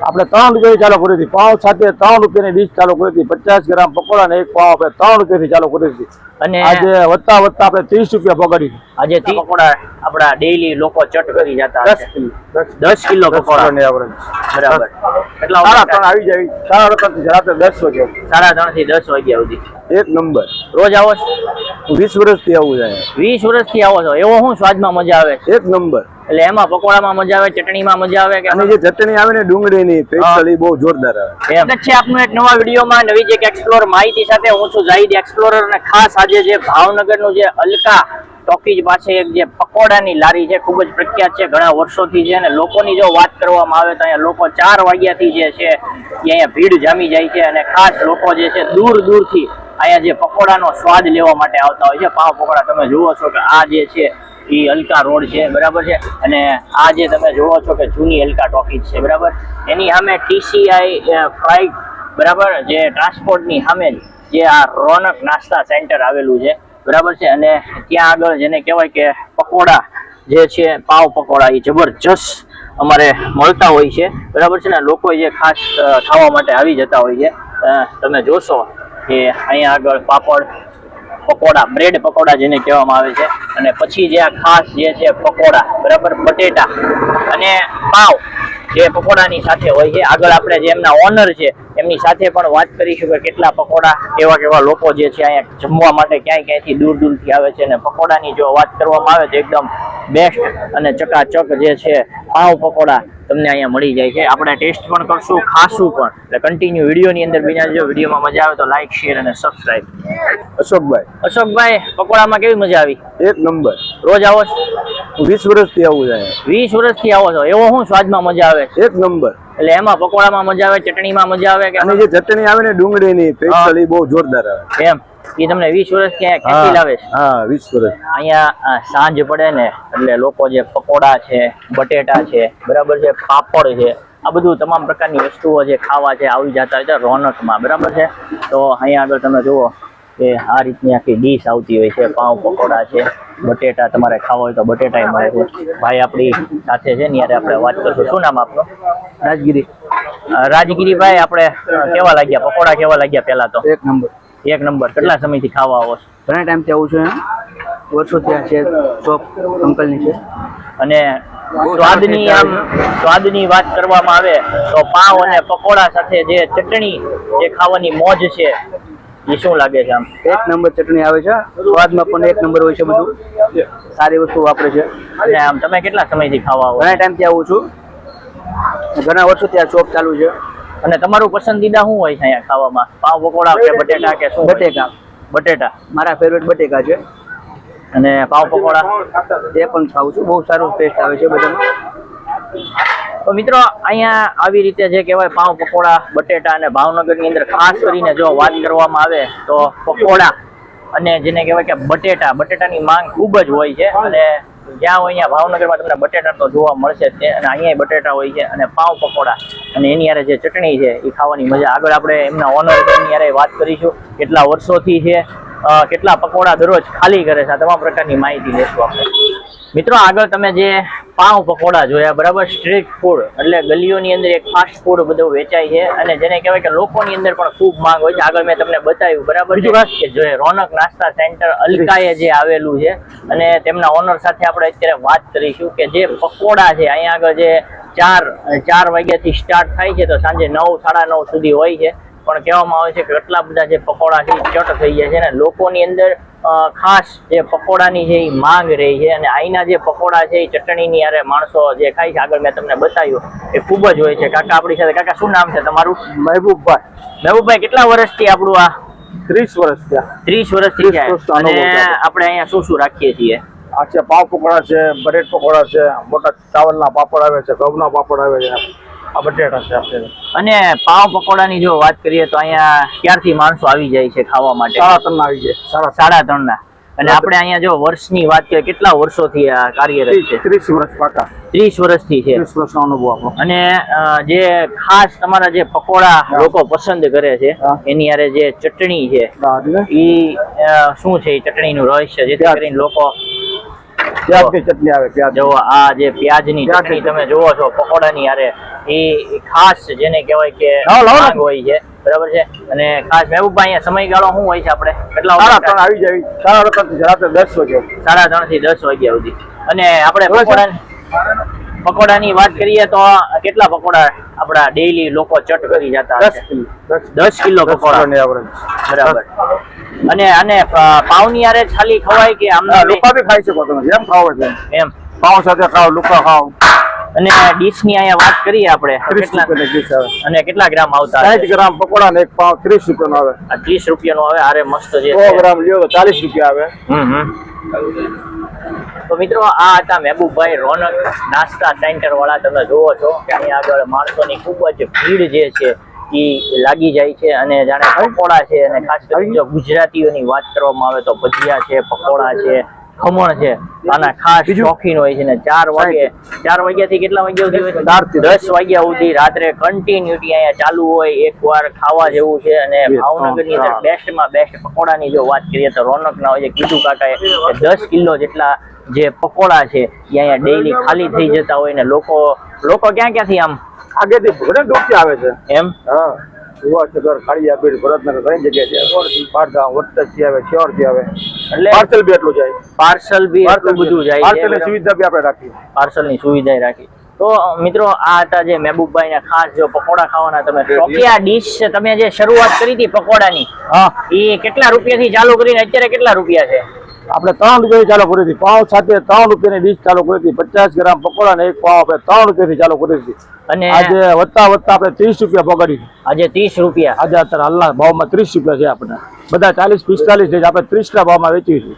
આપણે 3 રૂપિયાથી ચાલુ કરી હતી. પાવ સાથે 3 રૂપિયાની ડીશ ચાલુ કરી હતી. 50 ગ્રામ પકોડા ને એક પાવ આપણે 3 રૂપિયાથી ચાલુ કરી હતી. અને આજે વધતા આપણે 30 રૂપિયા પકડી. આજે પકોડા આપડા ડેઈલી લોકો ચટ કરી જતા 10 કિલો પકોડા ને એવરેજ બરાબર. કેટલા 3:30 આવી જાય. 3:30 થી રાતે 10 વાગે. 3:30 થી 10 વાગ્યા સુધી એક નંબર. રોજ આવો? 20 વર્ષથી આવું જાય. 20 વર્ષથી આવો છો. એવો શું સ્વાદમાં મજા આવે? એક નંબર. એટલે એમાં પકોડામાં મજા આવે, ચટણીમાં મજા આવે કે અને જે ચટણી આવે ને ડુંગળીની સ્પેશિયલી બહુ જોરદાર આવે. એમ છે આપનું એક નવા વિડીયોમાં નવી જે એક્સપ્લોર માહિતી સાથે હું છું ઝાહિદ એક્સપ્લોરર. અને ખાસ આજે જે ભાવનગરનું જે અલકા ટોકીજ પાસે એક જે પકોડાની લારી છે ખૂબ જ પ્રખ્યાત છે, ઘણા વર્ષોથી છે. અને લોકોની જો વાત કરવામાં આવે તો અહીંયા લોકો 4 વાગ્યાથી જે છે અહીંયા ભીડ જામી જાય છે. અને ખાસ લોકો જે છે દૂર દૂરથી અહીંયા જે પકોડાનો સ્વાદ લેવા માટે આવતા હોય છે. પાવ પકોડા તમે જુઓ છો કે આ જે છે એ અલકા રોડ છે બરાબર છે. અને આ જે તમે જુઓ છો કે જૂની અલકા ટોકીજ છે બરાબર. એની સામે TCI ફ્રાઈડ બરાબર જે ટ્રાન્સપોર્ટની સામે જે આ રોનક નાસ્તા સેન્ટર આવેલું છે બરાબર છે. અને ત્યાં આગળ જેને કહેવાય કે પકોડા જે છે પાવ પકોડા એ જબરજસ્ત અમારે મળતા હોય છે બરાબર છે. ને લોકો જે ખાસ ખાવા માટે આવી જતા હોય છે. તમે જોશો કે અહીંયા આગળ પાપડ પકોડા, બ્રેડ પકોડા જેને કહેવામાં આવે છે. અને પછી જે આ ખાસ જે છે પકોડા બરાબર, બટેટા અને પાવ જે પકોડાની સાથે હોય છે. આગળ આપણે જે એમના ઓનર છે એમની સાથે પણ વાત કરીશું કે કેટલા પકોડા કેવા લોકો જે છે અહીંયા જમવા માટે ક્યાંયથી દૂર દૂરથી આવે છે. અને પકોડાની જો વાત કરવામાં આવે તો એકદમ બેસ્ટ અને ચકાચક જે છે પાવ પકોડા તમને અહીંયા મળી જાય છે. આપણે ટેસ્ટ પણ કરશું, ખાશું પણ. એટલે કન્ટિન્યુ વિડીયોની અંદર બિના જો વિડીયોમાં મજા આવે તો લાઈક, શેર અને સબસ્ક્રાઇબ. અશોકભાઈ પકોડામાં કેવી મજા આવી? એક નંબર. રોજ આવો? 20 વર્ષથી આવું જાય. 20 વર્ષથી આવો છો. એવો શું સ્વાદમાં મજા આવે? એક નંબર. એટલે એમાં પકોડામાં મજા આવે, ચટણીમાં મજા આવે કે? અને જે ચટણી આવે ને ડુંગળીની સ્પેશિયલી બહુ જોરદાર આવે. એમ એ તમને 20 વર્ષથી અહીંયા ખેંચી લાવે છે? હા 20 વર્ષ. અહીંયા સાંજ પડે ને એટલે લોકો જે પકોડા છે, બટેટા છે બરાબર છે, પાપડ છે, આ બધું તમામ પ્રકારની વસ્તુઓ જે ખાવા છે આવી જતા હોય છે રોનકમાં બરાબર છે. તો અહીંયા આગળ તમે જુઓ કે આ રીતની આખી ડીશ આવતી હોય છે. પાવ પકોડા છે, બટેટા તમારે ખાવા હોય તો બટેટા મળે છે. ભાઈ આપણી સાથે છે ને યારે આપણે વાત કરશું. શું નામ આપનું? રાજગીરીભાઈ. આપણે કેવા લાગ્યા પકોડા? કેવા લાગ્યા પેલા તો? એક નંબર. એક નંબર. કેટલા સમયથી ખાવા આવો છો? ઘણા ટાઈમથી આવું છું. વર્ષોથી આ છે શોપ અંકલની છે. અને સ્વાદની વાત કરવામાં આવે તો પાવ અને પકોડા સાથે જે ચટણી જે ખાવાની મોજ છે એ શું લાગે છે? આમ એક નંબર ચટણી આવે છે. સ્વાદમાં પણ એક નંબર હોય છે. બધું સારી વસ્તુ વાપરે છે. અને આમ તમે કેટલા સમયથી ખાવા આવો? ઘણા ટાઈમથી આવું છું. ઘણા વર્ષોથી આ શોપ ચાલુ છે. અને તમારું પસંદીદા શું હોય છે અહીંયા ખાવામાં? પાવ પકોડા કે બટેટા કે શું? બટેટા. મારા ફેવરેટ બટેકા છે. અને પાવ પકોડા એ પણ ખાઉં છું. બહુ સારું ટેસ્ટ આવે છે બધામાં. તો મિત્રો અહીંયા આવી રીતે જે કહેવાય પાવ પકોડા, બટેટા અને ભાવનગરની અંદર ખાસ કરીને જો વાત કરવામાં આવે તો પકોડા અને જેને કહેવાય કે બટેટાની માંગ ખૂબ જ હોય છે. અને જ્યાં હોય અહીંયા ભાવનગરમાં તમને બટેટા તો જોવા મળશે જ છે. અને અહીંયા બટેટા હોય છે અને પાવ પકોડા અને એની યારે જે ચટણી છે એ ખાવાની મજા. આગળ આપણે એમના ઓનર એની યારે વાત કરીશું કેટલા વર્ષોથી છે, કેટલા પકોડા દરરોજ ખાલી કરે છે, આ તમામ પ્રકારની માહિતી લેશું આપણે. મિત્રો આગળ તમે જે પાવ પકોડા જોયા બરાબર, સ્ટ્રીટ ફૂડ એટલે ગલીઓની અંદર એક ફાસ્ટ ફૂડ બધું વેચાય છે. અને જેને કહેવાય કે લોકોની અંદર પણ ખૂબ માંગ હોય છે. આગળ મેં તમને બતાવ્યું બરાબર કે જે રોનક નાસ્તા સેન્ટર અલકાએ જે આવેલું છે અને તેમના ઓનર સાથે આપણે અત્યારે વાત કરીશું કે જે પકોડા છે અહીંયા આગળ જે 4 વાગ્યાથી સ્ટાર્ટ થાય છે તો સાંજે 9, 9:30 સુધી હોય છે. પણ કહેવામાં આવે છે કે કેટલા બધા જે પકોડા છે ચટ થઈ જાય છે ને લોકોની અંદર ખાસ જે પકોડાની છે એ માંગ રહી છે. અને અહીંના જે પકોડા છે એ ચટણીની યારે માણસો જે ખાય છે આગળ મેં તમને બતાવ્યું એ ખૂબ જ હોય છે. કાકા આપણી સાથે. કાકા શું નામ છે તમારું? મહેબૂબભાઈ. કેટલા વર્ષથી આપણું આ? 30 વર્ષ થયા. 30 વર્ષથી છે. અને આપણે અહીંયા શું રાખીએ છીએ? આ છે પાવ પકોડા છે, બ્રેડ પકોડા છે, મોટા ચાવલના પાપડ આવે છે, ઘઉંના પાપડ આવે છે, આ બટેટા છે આપણે. અને પાવ પકોડાની જો વાત કરીએ તો અહીંયા ક્યારથી માણસો આવી જાય છે ખાવા માટે? 3:30 આવી જાય. 3:30. અને આપણે અહીંયા જો વર્ષની વાત કરીએ કેટલા વર્ષોથી આ કાર્યરત છે? 30 વર્ષ પાકા. 30 વર્ષથી છે. 30 વર્ષનો અનુભવ આપણો. અને જે ખાસ તમારા જે પકોડા લોકો પસંદ કરે છે એની યારે જે ચટણી છે એ શું છે? એ ચટણીનું રહસ્ય જેથી કરીને લોકો પ્યાજની ચટણી આવે પ્યાજ. જો આ જે પ્યાજની ચટણી તમે જોવો છો પકોડાની યારે એ ખાસ જેને કહેવાય કે લાવો, લાવો. માંગ હોય છે બરાબર છે. અને ખાસ મહેબૂબભાઈ અહીંયા સમયગાળો શું હોય છે આપણે કેટલા સાડા વાગે? 3 આવી જાય, 3:30 રાત્રે 10 વાગે. 3:30 થી 10 વાગ્યા સુધી. અને આપણે પકોડાની વાત કરીએ તો કેટલા પકોડા આપણા ડેઈલી લોકો ચટ કરી જતા 10 હશે? કિલો 10 કિલો પકોડા કિલોની average. બરાબર. અને પાવની યારે ખાલી ખવાય કે આમ હા, લુકા બી ખાઈ શકો તમે જેમ ખાવ છે એમ? પાઉં સાથે ખાવ, લુકા ખાવ. અને ડીશ ની અહીંયા વાત કરીએ આપણે તો 30 રૂપિયાની dish આવે. અને કેટલા ગ્રામ આવતા હશે? 60 ગ્રામ પકોડા ને એક પાઉં 30 રૂપિયાનો આવે. આ 30 રૂપિયાનું આવે. આરે મસ્ત જે 100 છે. ગ્રામ લ્યો તો 40 રૂપિયા આવે. તો મિત્રો આ હતા મહેબૂબભાઈ રોનક નાસ્તા સેન્ટર વાળા. તમે જોવો છો કે અહીંયા આગળ માણસોની ખૂબ જ ભીડ જે છે એ લાગી જાય છે. અને જાણે પકોડા છે, અને ખાસ કરીને જો ગુજરાતીઓની વાત કરવામાં આવે તો ભજીયા છે, પકોડા છે, ખમણ છે, આના ખાસ શોખીન હોય છે. ને 4 વાગ્યાથી કેટલા વાગ્યા સુધી હોય? 4 થી 10 વાગ્યા સુધી રાત્રે કન્ટિન્યુટી અહીંયા ચાલુ હોય. એકવાર ખાવા જેવું છે. અને ભાવનગરની અંદર બેસ્ટમાં બેસ્ટ પકોડાની જો વાત કરીએ તો રોનકના હોય છે. કીધું કાકાએ કે 10 કિલો જેટલા જે પકોડા છે એ અહીંયા ડેઈલી ખાલી થઈ જતા હોય. ને લોકો ક્યાં ક્યાંથી આમ આગેથી ઘણા દૂરથી આવે છે. એમ? હા, સુવાસનગર, કાળિયાબીડ, ભરતનગર ઘણી જગ્યાએથી આવે. પારગામ, વડસરથી આવે, શિહોરથી આવે. એટલે પાર્સલ બી એટલું જાય. પાર્સલ બી એટલું બધું જાય છે. પાર્સલની સુવિધા બી આપણે રાખી. પાર્સલની સુવિધા રાખી. તો મિત્રો આ હતા જે મહેબૂબભાઈ ને ખાસ જો પકોડા ખાવાના તમે શોખી. આ ડીશ તમે જે શરૂઆત કરી હતી પકોડાની હા, એ કેટલા રૂપિયાથી ચાલુ કરીને અત્યારે કેટલા રૂપિયા છે? આપણે 3 રૂપિયાથી ચાલુ કરી હતી. પાઉં સાથે 3 રૂપિયાની ડીશ ચાલુ કરી હતી. 50 ગ્રામ પકોડા ને એક પાઉં આપણે 3 રૂપિયાથી ચાલુ કરી હતી. અને આજે વધતા આપણે 30 રૂપિયા પકડી. આજે 30 રૂપિયા. આજે અત્યારે હાલના ભાવમાં 30 રૂપિયા છે. આપણે બધા 40-45 છે, આપણે 30 ના ભાવમાં વેચીએ છીએ.